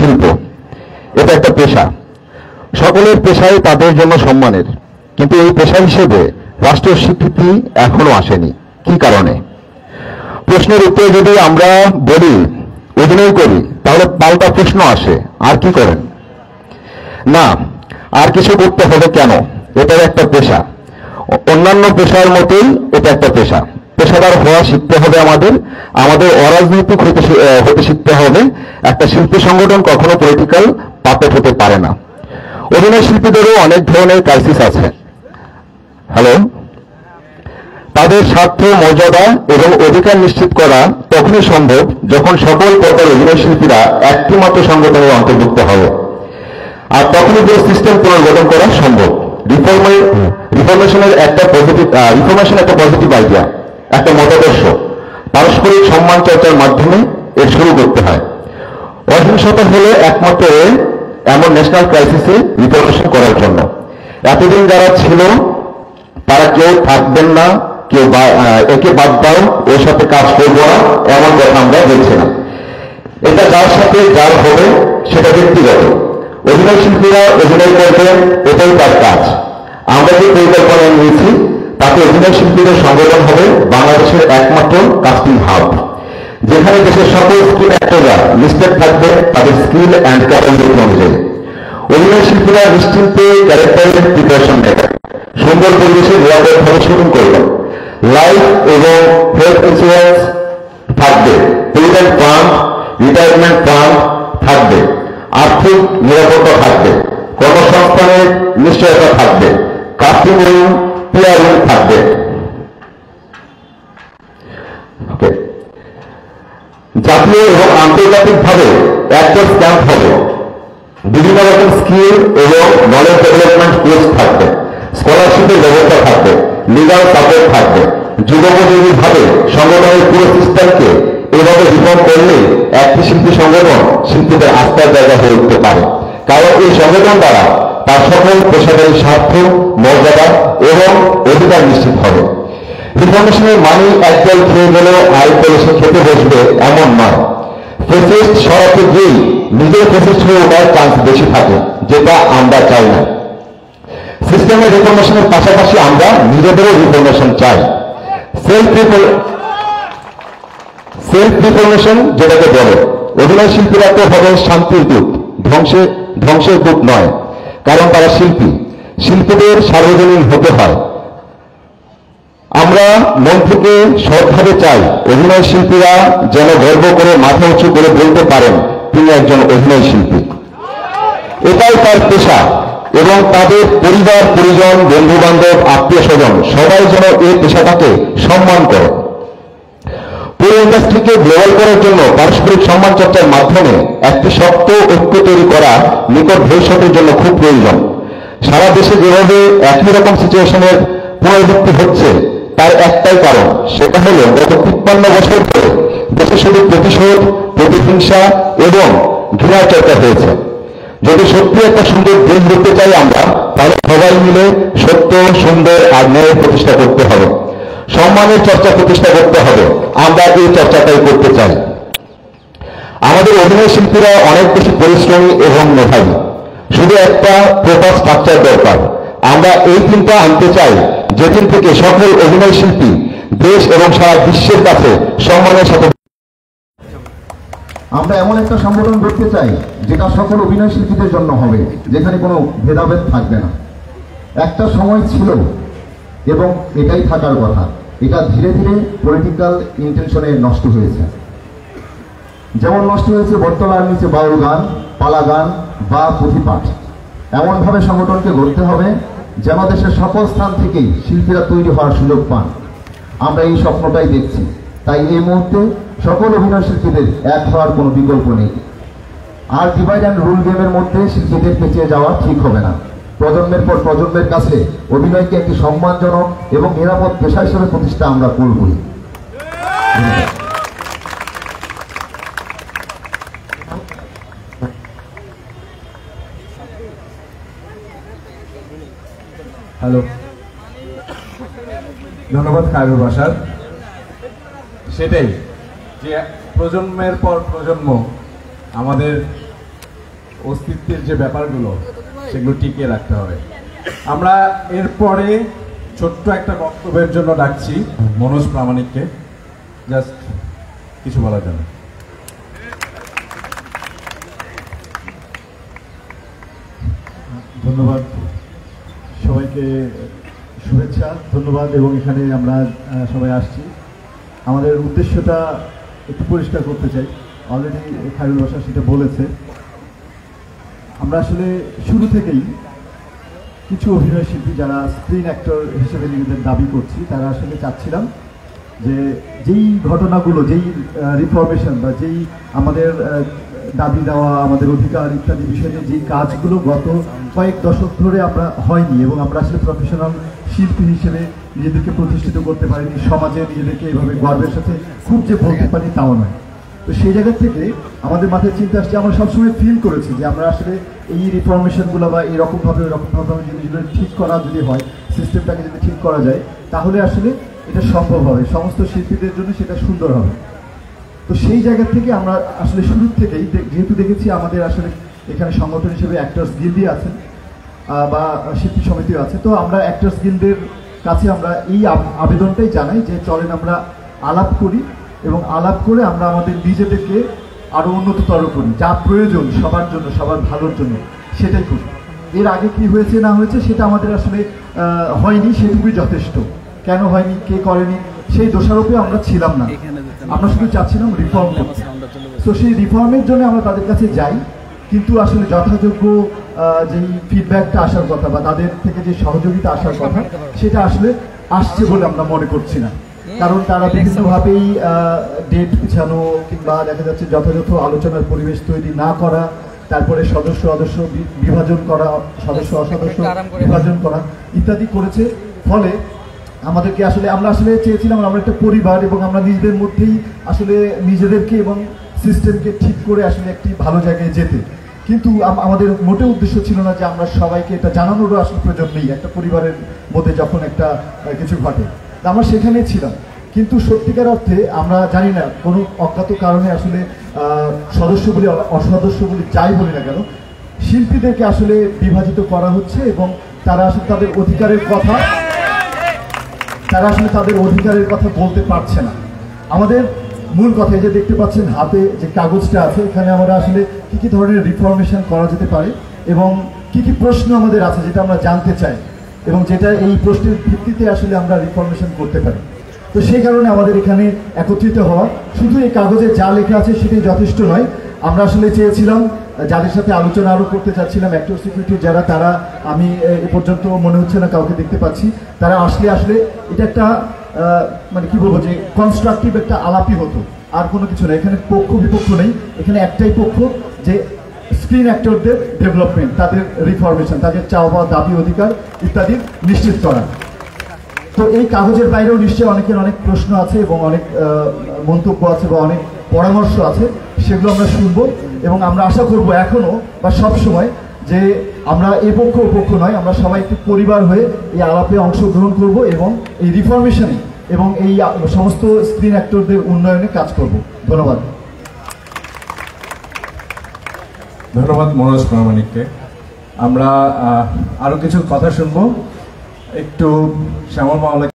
শিল্প, এটা একটা পেশা। সকলের পেশাই তাদের জন্য সম্মানের, কিন্তু এই পেশা হিসেবে রাষ্ট্রের স্বীকৃতি এখনো আসেনি। কি কারণে? প্রশ্নের উত্তরে যদি আমরা বলি অভিনয় করি, তাহলে পাল্টা প্রশ্ন আসে, আর কি করেন? না, আর কিছু করতে হবে কেন? এটার একটা পেশা, অন্যান্য পেশার মতোই এটা একটা পেশা। পেশাদার হওয়া শিখতে হবে আমাদের, আমাদের অরাজনৈতিক হতে শিখতে হবে। একটা শিল্পী সংগঠন কখনো পলিটিক্যাল পাপেট হতে পারে না। অভিনয় শিল্পীদেরও অনেক ধরনের ক্রাইসিস আছে। হ্যালো, তাদের স্বার্থ, মর্যাদা এবং অধিকার নিশ্চিত করা তখনই সম্ভব যখন সকল প্রকার অভিনয় শিল্পীরা একটি মাত্র সংগঠনের অন্তর্ভুক্ত হবে, আর তখনই পুরো সিস্টেম পুনর্গঠন করা সম্ভব। রিফরমেশন একটা পজিটিভ আইডিয়া, একটা মতাদর্শ। পারস্পরিক সম্মান চর্চার মাধ্যমে এর শুরু করতে হয়। অহিংসতা হলো একমাত্র এমন ন্যাশনাল ক্রাইসিসে রিফরমেশন করার জন্য। এতদিন যারা ছিল তারা কেউ থাকবেন না, কেউ একে বাদ দাও, ওর সাথে কাজ করবো না, এমন কথা আমরা বলছি না। এটা যার সাথে যার হবে সেটা ব্যক্তিগত। অভিনয় শিল্পীরা অভিনয় করবেন, এটাই তার কাজ। আমরা যে পরিকল্পনা নিয়েছি তাতে অভিনয় শিল্পীদের সংগঠন হবে বাংলাদেশের একমাত্র কাস্টিং হাব, যেখানে দেশের সকল স্কিল অ্যাক্টররা লিস্টেড থাকবে তাদের স্কিল অ্যান্ড ক্যাপাবিলিটি অনুযায়ী। অভিনয় শিল্পীরা নিশ্চিন্তে ক্যারেক্টারের প্রিপারেশন নেবেন, সুন্দর পরিবেশে নিরাপদভাবে শুটিং করবেন। লাইফ এবং হেলথ ইন্স্যুরেন্স থাকবে, প্রভিডেন্ট ফান্ড, রিটায়ারমেন্ট ফান্ড থাকবে, আর্থিক নিরাপত্তা থাকবে, কর্মসংস্থানের নিশ্চয়তা থাকবে, কাস্টিং রুম, পিআর রুম থাকবে। জাতীয় এবং আন্তর্জাতিকভাবে অ্যাক্টরস ক্যাম্প হবে, বিভিন্ন রকম স্কিল এবং নলেজ ডেভেলপমেন্ট কোর্স থাকবে, স্কলারশিপের ব্যবস্থা থাকবে, লিগাল সাপোর্ট থাকবে। যুগোপযোগীভাবে সংগঠনের পুরো সিস্টেমকে এভাবে রিফর্ম করলে একটি শিল্পী সংগঠন শিল্পীদের আস্থার জায়গা হয়ে উঠতে পারে, কারণ এই সংগঠন দ্বারা তার সকল পেশাদারী স্বার্থ, মর্যাদা এবং অধিকার নিশ্চিত হবে। রিফরমেশনের মানে একদল খেয়ে গেলে আরেকদল এসে খেতে বসবে এমন নয়। ফেসিস্ট সরাতে গিয়েই নিজের ফেসিস্ট হয়ে ওঠার চান্স বেশি থাকে, যেটা আমরা চাই না। সিস্টেমের রিফরমেশনের পাশাপাশি আমরা নিজেদেরও রিফরমেশন চাই। সেলফ রিফরমেশন যেটাকে বলে, অভিনয় শিল্পীরা তো হবে শান্তির দূত, ধ্বংসের দূত নয়, কারণ তারা শিল্পী। শিল্পীদের সার্বজনীন হতে হয়। আমরা মন থেকে সৎভাবে চাই অভিনয় শিল্পীরা যেন গর্ব করে মাথা উঁচু করে বলতে পারেন তিনি একজন অভিনয় শিল্পী। এটাই তার পেশা, এবং তাদের পরিবার, পরিজন, বন্ধু বান্ধব, আত্মীয় স্বজন সবাই যেন এই পেশাটাকে সম্মান করে। পুরো ইন্ডাস্ট্রিকে গ্লোবাল করার জন্য পারস্পরিক সম্মান চর্চার মাধ্যমে একটি শক্ত ঐক্য তৈরি করা নিকট ভবিষ্যতের জন্য খুব প্রয়োজন। সারা দেশে যেভাবে একই রকম সিচুয়েশনের পুনরাবৃত্তি হচ্ছে তার একটাই কারণ, সেটা হলো গত 53 বছর ধরে দেশে শুধু প্রতিশোধ, প্রতিহিংসা এবং ঘৃণার চর্চা হয়েছে। যদি সত্যি একটা সুন্দর দেশ দেখতে চাই আমরা, তাহলে সবাই মিলে সত্য, সুন্দর আর ন্যায়ের প্রতিষ্ঠা করতে হবে, সম্মানের চর্চা প্রতিষ্ঠা করতে হবে। আমরা এই চর্চাটাই করতে চাই। আমাদের অভিনয় শিল্পীরা অনেক বেশি পরিশ্রমী এবং মেধাবী, শুধু একটা প্রপার স্ট্রাকচার দরকার। আমরা এই দিনটা আনতে চাই যেদিন থেকে সকল অভিনয় শিল্পী দেশ এবং সারা বিশ্বের কাছে সম্মানের সাথে। আমরা এমন একটা সংগঠন করতে চাই যেটা সকল অভিনয় শিল্পীদের জন্য হবে, যেখানে কোনো ভেদাভেদ থাকবে না। একটা সময় ছিল এবং এটাই থাকার কথা, এটা ধীরে ধীরে পলিটিক্যাল ইন্টেনশনে নষ্ট হয়েছে। যেমন নষ্ট হয়েছে বটতলার নিচে বাউল গান, পালা গান বা পুঁথিপাঠ। এমনভাবে সংগঠনকে গড়তে হবে যেন দেশের সকল স্থান থেকেই শিল্পীরা তৈরি হওয়ার সুযোগ পান। আমরা এই স্বপ্নটাই দেখছি। তাই এই মুহূর্তে সকল অভিনয় শিল্পীদের এক হওয়ার কোনো বিকল্প নেই। আর ডিভাইড অ্যান্ড রুল গেমের মধ্যে শিল্পীদের পেঁচিয়ে যাওয়া ঠিক হবে না। প্রজন্মের পর প্রজন্মের কাছে অভিনয়কে একটি সম্মানজনক এবং নিরাপদ পেশা হিসেবে প্রতিষ্ঠা আমরা করবই। হ্যালো, ধন্যবাদ খায়রুল বাশার। সেটাই যে প্রজন্মের পর প্রজন্ম আমাদের অস্তিত্বের যে ব্যাপারগুলো সেগুলো টিকিয়ে রাখতে হবে। আমরা এরপরে ছোট্ট একটা বক্তব্যের জন্য ডাকছি মনোজ প্রামাণিককে, জাস্ট কিছু বলার জন্য। ধন্যবাদ সবাইকে, শুভেচ্ছা, ধন্যবাদ। এবং এখানে আমরা সবাই আসছি, আমাদের উদ্দেশ্যটা একটু পরিষ্কার করতে চাই। অলরেডি খায়রুল বাশার সেটা বলেছে। আমরা আসলে শুরু থেকেই কিছু অভিনয় শিল্পী যারা স্ক্রিন অ্যাক্টর হিসেবে নিজেদের দাবি করছি, তারা আসলে চাচ্ছিলাম যে যেই ঘটনাগুলো, যেই রিফরমেশন বা যেই আমাদের দাবি দেওয়া, আমাদের অধিকার ইত্যাদি বিষয়ে যেই কাজগুলো গত কয়েক দশক ধরে আমরা হয়নি, এবং আমরা আসলে প্রফেশনাল শিল্পী হিসেবে নিজেদেরকে প্রতিষ্ঠিত করতে পারিনি, সমাজে নিজেদেরকে এইভাবে গর্বের সাথে খুব যে বলতে পারি তাও নয়। তো সেই জায়গা থেকে আমাদের মাথায় চিন্তা আসছে, আমরা সবসময় ফিল করেছি যে আমরা আসলে এই রিফরমেশনগুলো বা এরকমভাবে জিনিসগুলো ঠিক করা যদি হয়, সিস্টেমটাকে যদি ঠিক করা যায়, তাহলে আসলে এটা সম্ভব হবে, সমস্ত শিল্পীদের জন্য সেটা সুন্দর হবে। তো সেই জায়গা থেকে আমরা আসলে শুরু থেকেই যেহেতু দেখেছি আমাদের আসলে এখানে সংগঠন হিসেবে অ্যাক্টর্স গিল্ডই আছেন বা শিল্পী সমিতিও আছে, তো আমরা অ্যাক্টর্স গিল্ডের কাছে আমরা এই আবেদনটাই জানাই যে চলেন আমরা আলাপ করি, এবং আলাপ করে আমরা আমাদের নিজেদেরকে আরও উন্নততর করি, যা প্রয়োজন সবার জন্য, সবার ভালোর জন্য সেটাই করি। এর আগে কি হয়েছে না হয়েছে সেটা আমাদের আসলে হয়নি, সেটুকুই যথেষ্ট। কেন হয়নি, কে করেনি, সেই দোষারোপে আমরা ছিলাম না, আমরা শুধু চাচ্ছিলাম রিফর্ম করতে। তো সেই রিফর্মের জন্য আমরা তাদের কাছে যাই, কিন্তু আসলে যথাযোগ্য যেই ফিডব্যাকটা আসার কথা বা তাদের থেকে যে সহযোগিতা আসার কথা, সেটা আসলে আসছে বলে আমরা মনে করছি না। কারণ তারা বিভিন্নভাবেই ডেট পিছানো কিংবা দেখা যাচ্ছে যথাযথ আলোচনার পরিবেশ তৈরি না করা, তারপরে সদস্য অদস্য বিভাজন করা, সদস্য অসদস্য বিভাজন করা ইত্যাদি করেছে। ফলে আমাদেরকে আসলে আমরা আসলে চেয়েছিলাম আমরা একটা পরিবার, এবং আমরা নিজেদের মধ্যেই আসলে নিজেদেরকে এবং সিস্টেমকে ঠিক করে আসলে একটি ভালো জায়গায় যেতে। কিন্তু আমাদের মোটেও উদ্দেশ্য ছিল না যে আমরা সবাইকে এটা জানানোরও আসলে প্রয়োজন নেই, একটা পরিবারের মধ্যে যখন একটা কিছু ঘটে। আমরা সেখানেই ছিলাম, কিন্তু সত্যিকার অর্থে আমরা জানি না কোনো অজ্ঞাত কারণে আসলে সদস্য বলি অসদস্য বলি যাই বলি না কেন, শিল্পীদেরকে আসলে বিভাজিত করা হচ্ছে, এবং তারা আসলে তাদের অধিকারের কথা বলতে পারছে না। আমাদের মূল কথা এই যে দেখতে পাচ্ছেন হাতে যে কাগজটা আছে, এখানে আমরা আসলে কি কি ধরনের রিফরমেশন করা যেতে পারে এবং কি কি প্রশ্ন আমাদের আছে যেটা আমরা জানতে চাই, এবং যেটা এই প্রশ্নের ভিত্তিতে আসলে আমরা রিফরমেশন করতে পারি। তো সেই কারণে আমাদের এখানে একত্রিত হওয়া। শুধু এই কাগজে যা লেখা আছে সেটাই যথেষ্ট নয়, আমরা আসলে চেয়েছিলাম যাদের সাথে আলোচনা আরও করতে চাচ্ছিলাম, অ্যাক্টর সিকিউরিটি যারা, তারা আমি এ পর্যন্ত মনে হচ্ছে না কাউকে দেখতে পাচ্ছি, তারা আসলে এটা একটা মানে কি বলবো যে কনস্ট্রাকটিভ একটা আলাপই হতো, আর কোনো কিছু নেই। এখানে পক্ষ বিপক্ষ নেই, এখানে একটাই পক্ষ যে স্ক্রিন অ্যাক্টরদের ডেভেলপমেন্ট, তাদের রিফরমেশন, তাদের চাওয়া দাবি অধিকার ইত্যাদি নিশ্চিত করা। তো এই কাগজের বাইরেও নিশ্চয়ই অনেকের অনেক প্রশ্ন আছে এবং অনেক মন্তব্য আছে বা অনেক পরামর্শ আছে, সেগুলো আমরা শুনবো, এবং আমরা আশা করবো এখনো বা সব সময় যে আমরা এ পক্ষ ও পক্ষ নয়, আমরা সবাই একটি পরিবার হয়ে এই আলাপে অংশগ্রহণ করব এবং এই রিফরমেশনে এবং এই সমস্ত স্ক্রিন অ্যাক্টরদের উন্নয়নে কাজ করব। ধন্যবাদ। ধন্যবাদ মনোজ প্রামাণিককে। আমরা আরো কিছু কথা শুনবো, একটু শ্যামল মাওলা